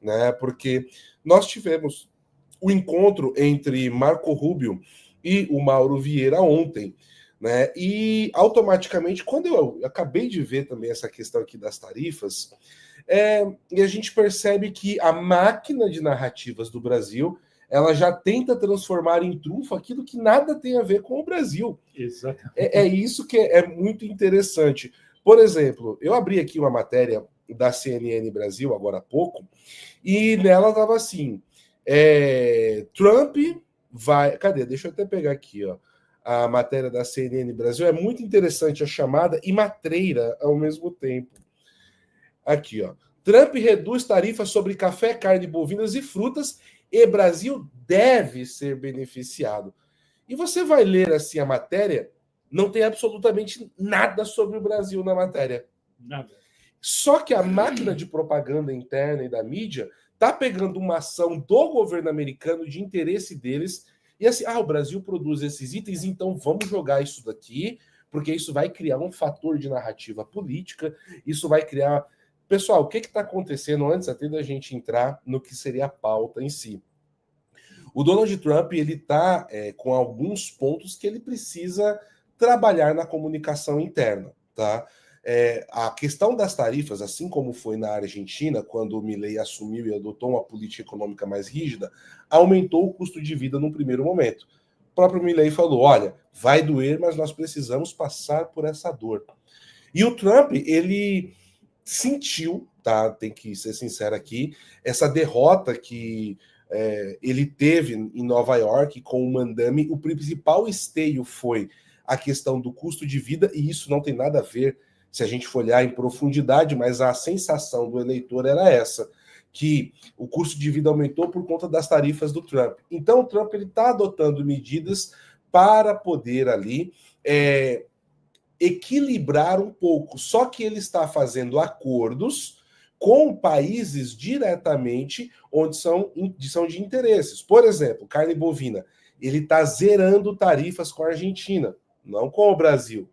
né? Porque nós tivemos o encontro entre Marco Rubio e o Mauro Vieira ontem, né? E automaticamente, quando eu acabei de ver também essa questão aqui das tarifas, e a gente percebe que a máquina de narrativas do Brasil ela já tenta transformar em trunfo aquilo que nada tem a ver com o Brasil. Exatamente. É isso que é muito interessante. Por exemplo, eu abri aqui uma matéria da CNN Brasil agora há pouco, e nela estava assim: Trump vai. Cadê? Deixa eu até pegar aqui, ó. A matéria da CNN Brasil. É muito interessante a chamada e matreira ao mesmo tempo. Aqui, ó. Trump reduz tarifas sobre café, carne bovinas e frutas e Brasil deve ser beneficiado. E você vai ler assim a matéria, não tem absolutamente nada sobre o Brasil na matéria. Nada. Só que a máquina de propaganda interna e da mídia tá pegando uma ação do governo americano de interesse deles e assim, o Brasil produz esses itens, então vamos jogar isso daqui, porque isso vai criar um fator de narrativa política, isso vai criar... Pessoal, o que está acontecendo antes até da gente entrar no que seria a pauta em si? O Donald Trump ele está com alguns pontos que ele precisa trabalhar na comunicação interna, tá? A questão das tarifas, assim como foi na Argentina, quando o Milei assumiu e adotou uma política econômica mais rígida, aumentou o custo de vida no primeiro momento. O próprio Milei falou: olha, vai doer, mas nós precisamos passar por essa dor. E o Trump, ele sentiu, tá? Tem que ser sincero aqui, essa derrota que ele teve em Nova York com o Mandami. O principal esteio foi a questão do custo de vida, e isso não tem nada a ver se a gente for olhar em profundidade, mas a sensação do eleitor era essa, que o custo de vida aumentou por conta das tarifas do Trump. Então o Trump está adotando medidas para poder ali equilibrar um pouco, só que ele está fazendo acordos com países diretamente onde são de interesses. Por exemplo, carne bovina, ele está zerando tarifas com a Argentina, não com o Brasil.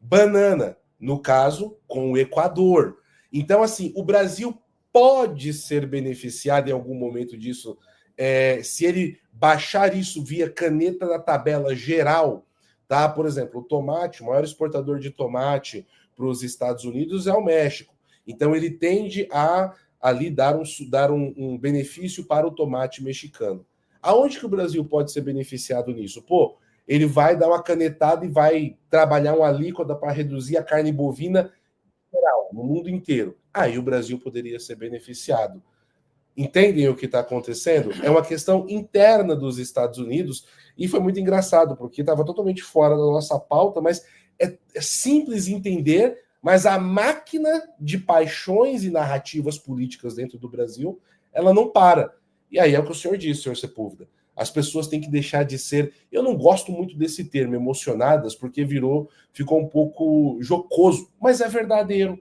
Banana, no caso, com o Equador. Então, assim, o Brasil pode ser beneficiado em algum momento disso, se ele baixar isso via caneta da tabela geral, tá? Por exemplo, o tomate, o maior exportador de tomate para os Estados Unidos é o México. Então, ele tende a ali dar um benefício para o tomate mexicano. Aonde que o Brasil pode ser beneficiado nisso? Pô, ele vai dar uma canetada e vai trabalhar uma alíquota para reduzir a carne bovina geral, no mundo inteiro. Aí o Brasil poderia ser beneficiado. Entendem o que está acontecendo? É uma questão interna dos Estados Unidos e foi muito engraçado, porque estava totalmente fora da nossa pauta, mas é simples entender, mas a máquina de paixões e narrativas políticas dentro do Brasil, ela não para. E aí é o que o senhor disse, senhor Sepúlveda. As pessoas têm que deixar de ser... Eu não gosto muito desse termo, emocionadas, porque ficou um pouco jocoso, mas é verdadeiro.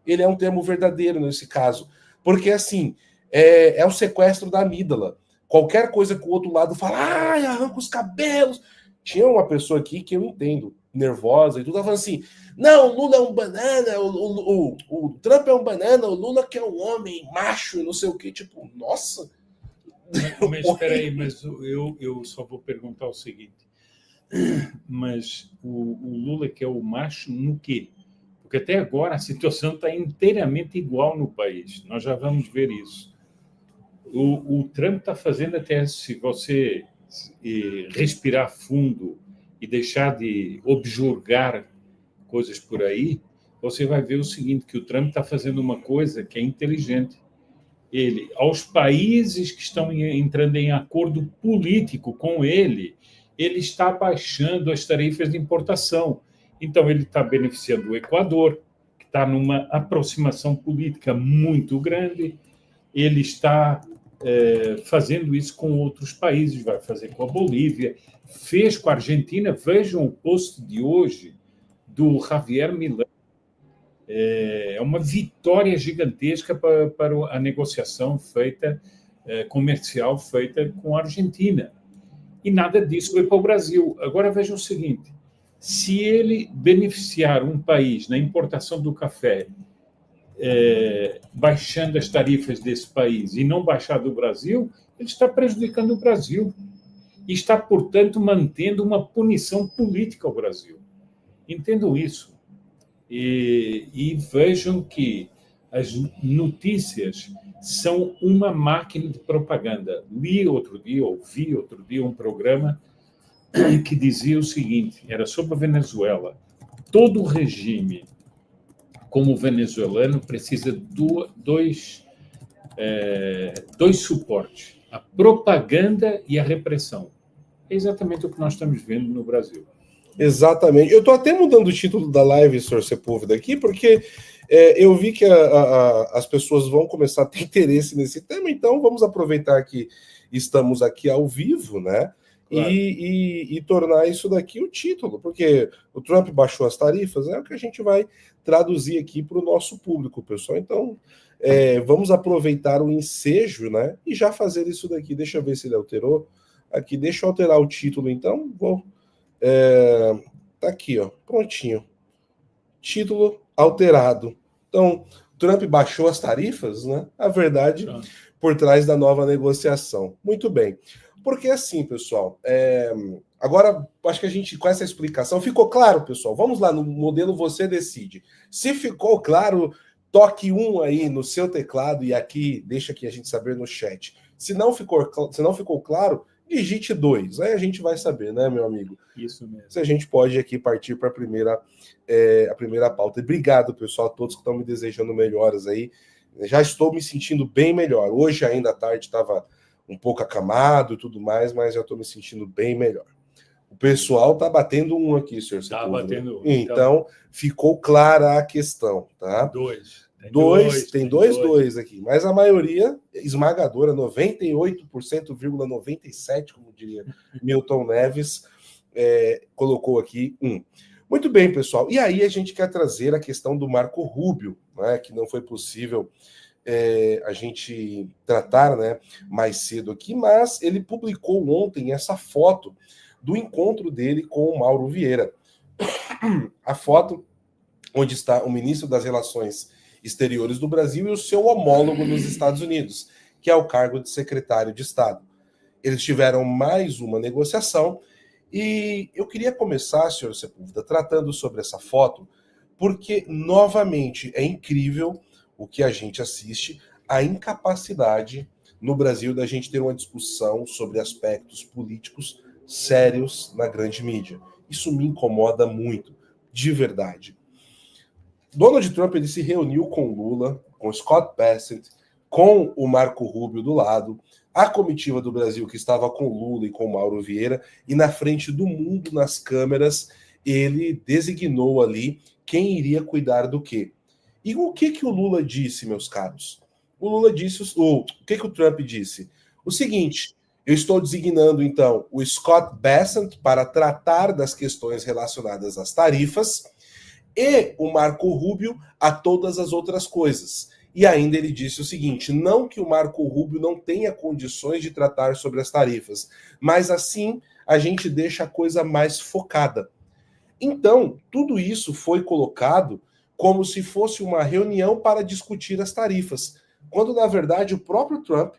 Ele é um termo verdadeiro nesse caso. Porque, assim, é o sequestro da amígdala. Qualquer coisa que o outro lado fala, arranca os cabelos. Tinha uma pessoa aqui que eu entendo, nervosa e tudo, ela falando assim: não, o Lula é um banana, o Trump é um banana, o Lula que é um homem macho e não sei o quê. Tipo, nossa. Mas espera aí, mas eu só vou perguntar o seguinte. Mas o Lula que é o macho no quê? Porque até agora a situação está inteiramente igual no país. Nós já vamos ver isso. O Trump está fazendo até, se você respirar fundo e deixar de objurgar coisas por aí, você vai ver o seguinte, que o Trump está fazendo uma coisa que é inteligente. Ele, aos países que estão entrando em acordo político com ele está baixando as tarifas de importação. Então, ele está beneficiando o Equador, que está numa aproximação política muito grande. Ele está fazendo isso com outros países, vai fazer com a Bolívia, fez com a Argentina. Vejam o post de hoje do Javier Milei. É uma vitória gigantesca para a negociação comercial feita com a Argentina. E nada disso foi para o Brasil. Agora vejam o seguinte, se ele beneficiar um país na importação do café baixando as tarifas desse país e não baixar do Brasil, ele está prejudicando o Brasil. E está, portanto, mantendo uma punição política ao Brasil. Entendam isso. E vejam que as notícias são uma máquina de propaganda. Ouvi outro dia um programa que dizia o seguinte, era sobre a Venezuela. Todo regime como o venezuelano precisa de dois suportes, a propaganda e a repressão. É exatamente o que nós estamos vendo no Brasil. Exatamente. Eu estou até mudando o título da live, Sr. Sepúlveda, aqui, porque eu vi que as pessoas vão começar a ter interesse nesse tema, então vamos aproveitar que estamos aqui ao vivo, né? Claro. E tornar isso daqui o título, porque o Trump baixou as tarifas, é o que a gente vai traduzir aqui para o nosso público, pessoal. Então, vamos aproveitar o ensejo, né? E já fazer isso daqui. Deixa eu ver se ele alterou. Aqui, deixa eu alterar o título, então. Vou. Tá aqui, ó, prontinho. Título alterado. Então, Trump baixou as tarifas, né? A verdade por trás da nova negociação. Muito bem. Porque assim, pessoal, agora acho que a gente, com essa explicação, ficou claro, pessoal? Vamos lá no modelo Você Decide. Se ficou claro, toque 1 aí no seu teclado e aqui, deixa aqui a gente saber no chat. Se não ficou claro, digite 2. Aí a gente vai saber, né, meu amigo? Isso mesmo. Se a gente pode aqui partir para a primeira pauta. E obrigado, pessoal, a todos que estão me desejando melhoras aí. Já estou me sentindo bem melhor. Hoje, ainda à tarde, estava um pouco acamado e tudo mais, mas já estou me sentindo bem melhor. O pessoal está batendo um aqui, senhor. Está batendo um. Então, ficou clara a questão, tá? Tem dois aqui, mas a maioria esmagadora, 98,97%, como diria Milton Neves, colocou aqui 1. Muito bem, pessoal. E aí a gente quer trazer a questão do Marco Rubio, né, que não foi possível a gente tratar, né, mais cedo aqui, mas ele publicou ontem essa foto do encontro dele com o Mauro Vieira. A foto onde está o ministro das Relações Exteriores do Brasil e o seu homólogo nos Estados Unidos, que é o cargo de secretário de Estado. Eles tiveram mais uma negociação e eu queria começar, senhor Sepúlveda, tratando sobre essa foto, porque, novamente, é incrível o que a gente assiste, a incapacidade no Brasil da gente ter uma discussão sobre aspectos políticos sérios na grande mídia. Isso me incomoda muito, de verdade. Donald Trump ele se reuniu com Lula, com Scott Bessent, com o Marco Rubio do lado, a comitiva do Brasil que estava com Lula e com Mauro Vieira, e na frente do mundo, nas câmeras, ele designou ali quem iria cuidar do quê. E o que o Lula disse, meus caros? O Lula disse, o que o Trump disse? O seguinte, eu estou designando, então, o Scott Bessent para tratar das questões relacionadas às tarifas e o Marco Rubio a todas as outras coisas. E ainda ele disse o seguinte, não que o Marco Rubio não tenha condições de tratar sobre as tarifas, mas assim a gente deixa a coisa mais focada. Então, tudo isso foi colocado como se fosse uma reunião para discutir as tarifas, quando, na verdade, o próprio Trump,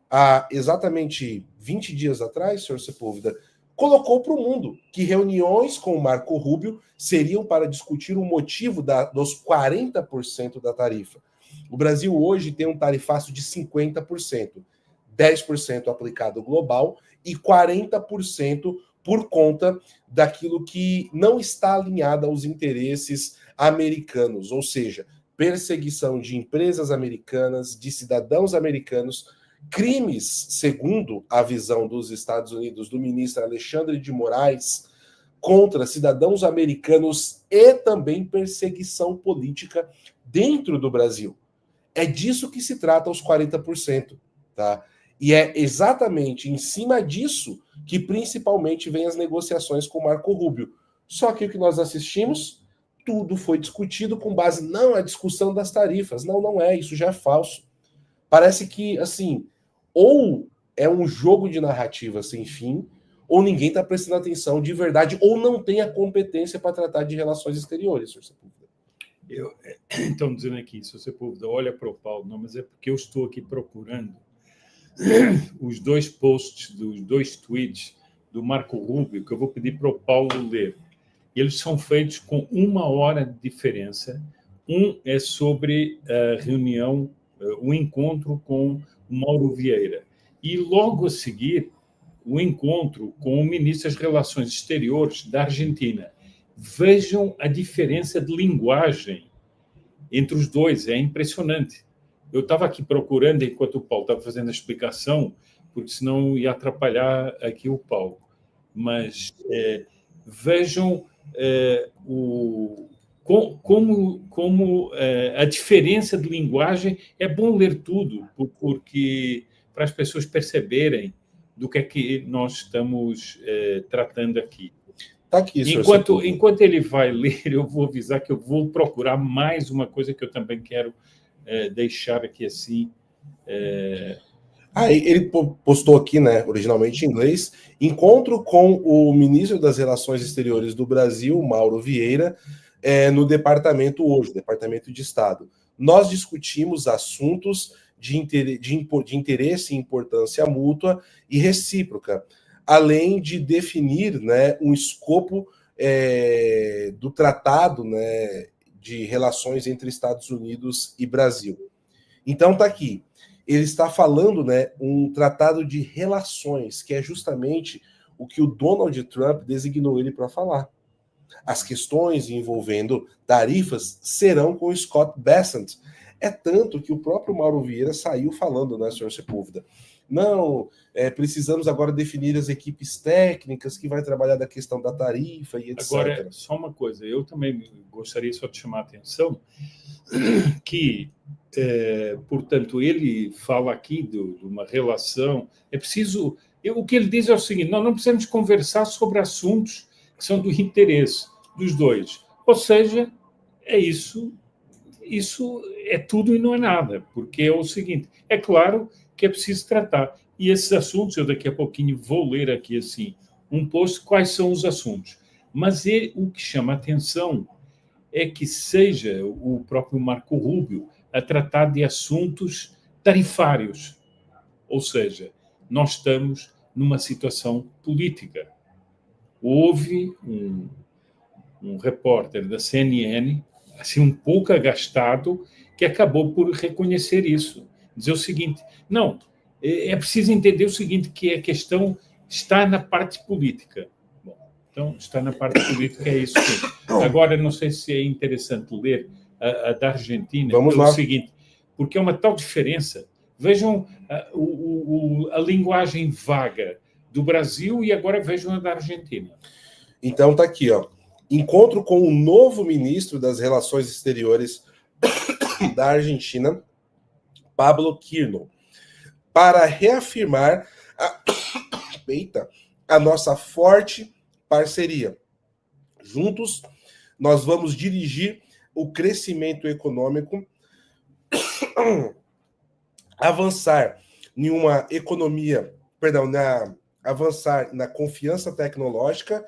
há exatamente 20 dias atrás, senhor Sepúlveda, colocou para o mundo que reuniões com o Marco Rubio seriam para discutir o motivo dos 40% da tarifa. O Brasil hoje tem um tarifaço de 50%, 10% aplicado global e 40% por conta daquilo que não está alinhado aos interesses americanos, ou seja, perseguição de empresas americanas, de cidadãos americanos, crimes, segundo a visão dos Estados Unidos, do ministro Alexandre de Moraes, contra cidadãos americanos e também perseguição política dentro do Brasil. É disso que se trata os 40%, tá? E é exatamente em cima disso que principalmente vem as negociações com o Marco Rubio. Só que o que nós assistimos, tudo foi discutido com base, não, a discussão das tarifas. Não, não é, isso já é falso. Parece que, assim, ou é um jogo de narrativa sem fim, ou ninguém está prestando atenção de verdade, ou não tem a competência para tratar de relações exteriores, senhor Sepúlveda. Estão dizendo aqui, se você olha para o Paulo, não, mas é porque eu estou aqui procurando os 2 posts, dos 2 tweets do Marco Rubio, que eu vou pedir para o Paulo ler. Eles são feitos com 1 hora de diferença. Um é sobre a reunião, o encontro com o Mauro Vieira. E logo a seguir, o encontro com o ministro das Relações Exteriores da Argentina. Vejam a diferença de linguagem entre os dois, é impressionante. Eu estava aqui procurando, enquanto o Paulo estava fazendo a explicação, porque senão ia atrapalhar aqui o Paulo. Mas vejam como a diferença de linguagem. É bom ler tudo, porque para as pessoas perceberem do que é que nós estamos tratando aqui. Tá aqui, enquanto ele vai ler, eu vou avisar que eu vou procurar mais uma coisa que eu também quero deixar aqui assim. Ele postou aqui, né, originalmente em inglês, encontro com o ministro das Relações Exteriores do Brasil, Mauro Vieira, no departamento hoje, Departamento de Estado. Nós discutimos assuntos de interesse e importância mútua e recíproca, além de definir, né, um escopo do tratado, né, de relações entre Estados Unidos e Brasil. Então tá aqui. Ele está falando, né, um tratado de relações, que é justamente o que o Donald Trump designou ele para falar. As questões envolvendo tarifas serão com Scott Bessent. É tanto que o próprio Mauro Vieira saiu falando, né, senhor Sepúlveda? Não, precisamos agora definir as equipes técnicas que vai trabalhar da questão da tarifa e etc. Agora, só uma coisa, eu também gostaria só de chamar a atenção que, portanto, ele fala aqui de uma relação, é preciso... o que ele diz é o seguinte, nós não precisamos conversar sobre assuntos que são do interesse dos dois. Ou seja, é isso é tudo e não é nada, porque é o seguinte, é claro que é preciso tratar. E esses assuntos, eu daqui a pouquinho vou ler aqui assim, um post, quais são os assuntos. Mas o que chama a atenção é que seja o próprio Marco Rubio a tratar de assuntos tarifários. Ou seja, nós estamos numa situação política. Houve um repórter da CNN, assim, um pouco agastado, que acabou por reconhecer isso. Dizer o seguinte, não, é preciso entender o seguinte, que a questão está na parte política. Bom, então, está na parte política, é isso mesmo. Agora, não sei se é interessante ler a da Argentina, Vamos lá. O seguinte, porque é uma tal diferença. Vejam a linguagem vaga do Brasil e agora vejam a da Argentina. Então tá aqui, ó. Encontro com o novo ministro das Relações Exteriores da Argentina, Pablo Kirchner, para reafirmar a nossa forte parceria. Juntos, nós vamos dirigir o crescimento econômico, avançar em uma economia, avançar na confiança tecnológica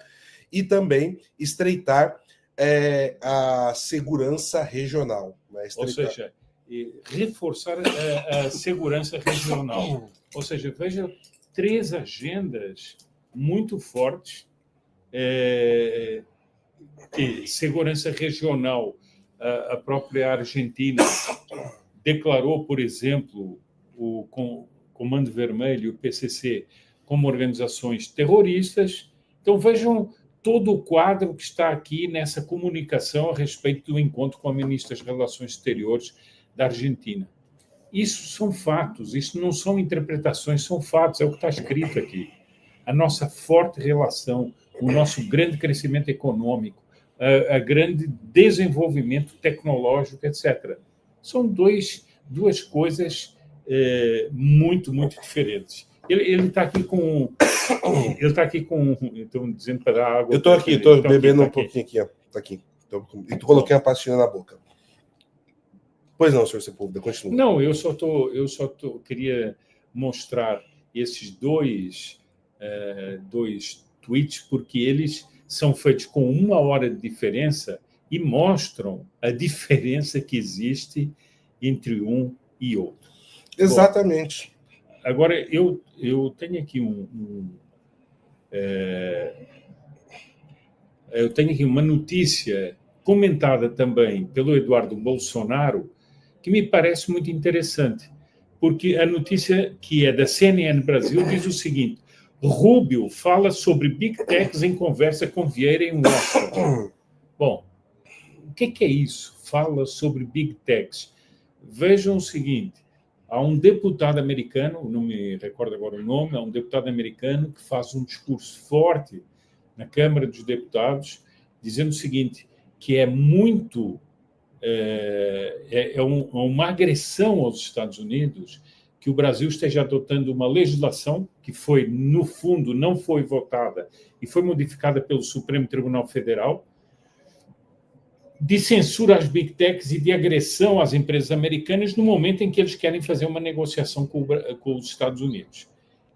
e também estreitar a segurança regional. Né? Ou seja, reforçar a segurança regional. Ou seja, veja 3 agendas muito fortes. Segurança regional, a própria Argentina declarou, por exemplo, o Comando Vermelho e o PCC como organizações terroristas. Então, vejam todo o quadro que está aqui nessa comunicação a respeito do encontro com a ministra das Relações Exteriores da Argentina. Isso são fatos, isso não são interpretações, são fatos, é o que está escrito aqui. A nossa forte relação, o nosso grande crescimento econômico, a grande desenvolvimento tecnológico, etc. São duas coisas muito, muito diferentes. Ele está aqui com... Estão dizendo para dar água. Eu estou aqui, estou bebendo um pouquinho aqui. Está aqui. E coloquei a pastilha na boca. Pois não, senhor Sepúlveda, continua. Não, eu só queria mostrar esses dois tweets, porque eles são feitos com 1 hora de diferença e mostram a diferença que existe entre um e outro. Exatamente. Bom, agora, eu tenho aqui eu tenho aqui uma notícia comentada também pelo Eduardo Bolsonaro, que me parece muito interessante, porque a notícia, que é da CNN Brasil, diz o seguinte: Rubio fala sobre Big Techs em conversa com Vieira em Washington. Bom, o que é isso? Fala sobre Big Techs. Vejam o seguinte: há um deputado americano, não me recordo agora o nome, é um deputado americano que faz um discurso forte na Câmara dos Deputados, dizendo o seguinte, que é muito... uma agressão aos Estados Unidos que o Brasil esteja adotando uma legislação que foi, no fundo, não foi votada e foi modificada pelo Supremo Tribunal Federal, de censura às Big Techs e de agressão às empresas americanas no momento em que eles querem fazer uma negociação com os Estados Unidos.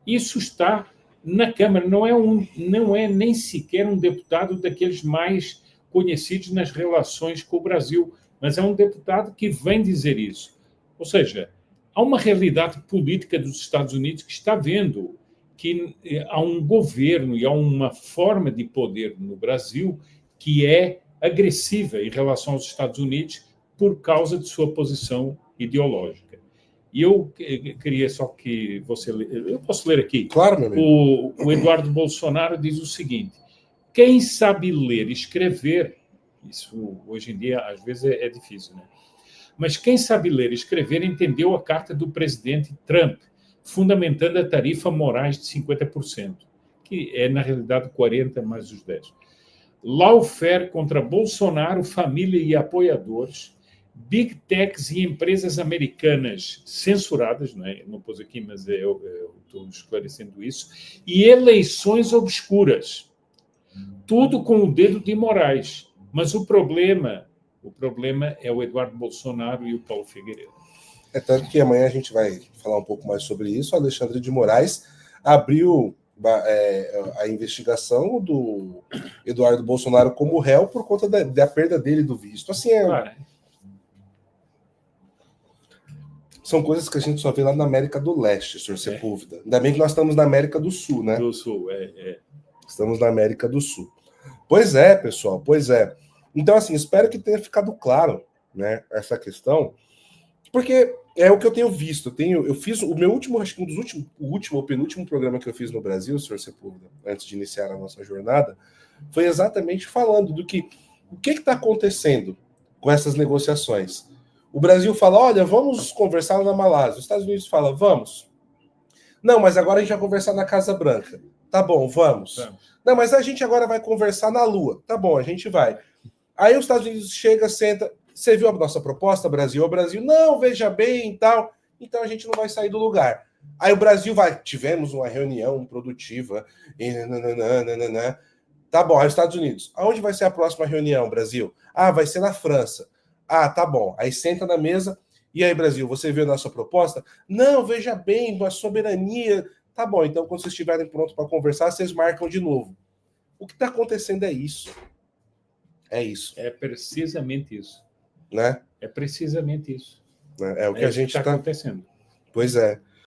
Isso está na Câmara, não é nem sequer um deputado daqueles mais conhecidos nas relações com o Brasil, mas é um deputado que vem dizer isso. Ou seja, há uma realidade política dos Estados Unidos que está vendo que há um governo e há uma forma de poder no Brasil que é agressiva em relação aos Estados Unidos por causa de sua posição ideológica. E eu queria só que você... Eu posso ler aqui? Claro, meu amigo. O Eduardo Bolsonaro diz o seguinte: quem sabe ler e escrever, isso hoje em dia às vezes é difícil, né? Mas quem sabe ler e escrever entendeu a carta do presidente Trump, fundamentando a tarifa Moraes de 50%, que é, na realidade, 40% mais os 10%. Lawfare contra Bolsonaro, família e apoiadores, Big Techs e empresas americanas censuradas, não é? Não pus aqui, mas eu estou esclarecendo isso, e eleições obscuras. Tudo com o dedo de Moraes. Mas o problema é o Eduardo Bolsonaro e o Paulo Figueiredo. É tanto que amanhã a gente vai falar um pouco mais sobre isso. O Alexandre de Moraes abriu a investigação do Eduardo Bolsonaro como réu por conta da perda dele do visto. Assim, são coisas que a gente só vê lá na América do Leste, Sr. Sepúlveda. Ainda bem que nós estamos na América do Sul, né? Do Sul, Estamos na América do Sul. Pois é, pessoal, pois é. Então, assim, espero que tenha ficado claro, né, essa questão, porque é o que eu tenho visto. Eu fiz o meu último, acho que o último ou penúltimo programa que eu fiz no Brasil, Sr. Sepúlveda, antes de iniciar a nossa jornada, foi exatamente falando do que o que está acontecendo com essas negociações. O Brasil fala, olha, vamos conversar na Malásia. Os Estados Unidos falam, vamos. Não, mas agora a gente vai conversar na Casa Branca. Tá bom, vamos. Não, mas a gente agora vai conversar na Lua. Tá bom, a gente vai. Aí os Estados Unidos chega, senta. Você viu a nossa proposta, Brasil? O Brasil, não, veja bem e tal. Então a gente não vai sair do lugar. Aí o Brasil vai. Tivemos uma reunião produtiva. Tá bom, aí os Estados Unidos. Aonde vai ser a próxima reunião, Brasil? Ah, vai ser na França. Ah, tá bom. Aí senta na mesa. E aí, Brasil, você viu a nossa proposta? Não, veja bem, a soberania. Tá bom, então quando vocês estiverem prontos para conversar, vocês marcam de novo. O que está acontecendo é isso. É isso. É precisamente isso. Né? É precisamente isso. É o que a gente está acontecendo. Pois é.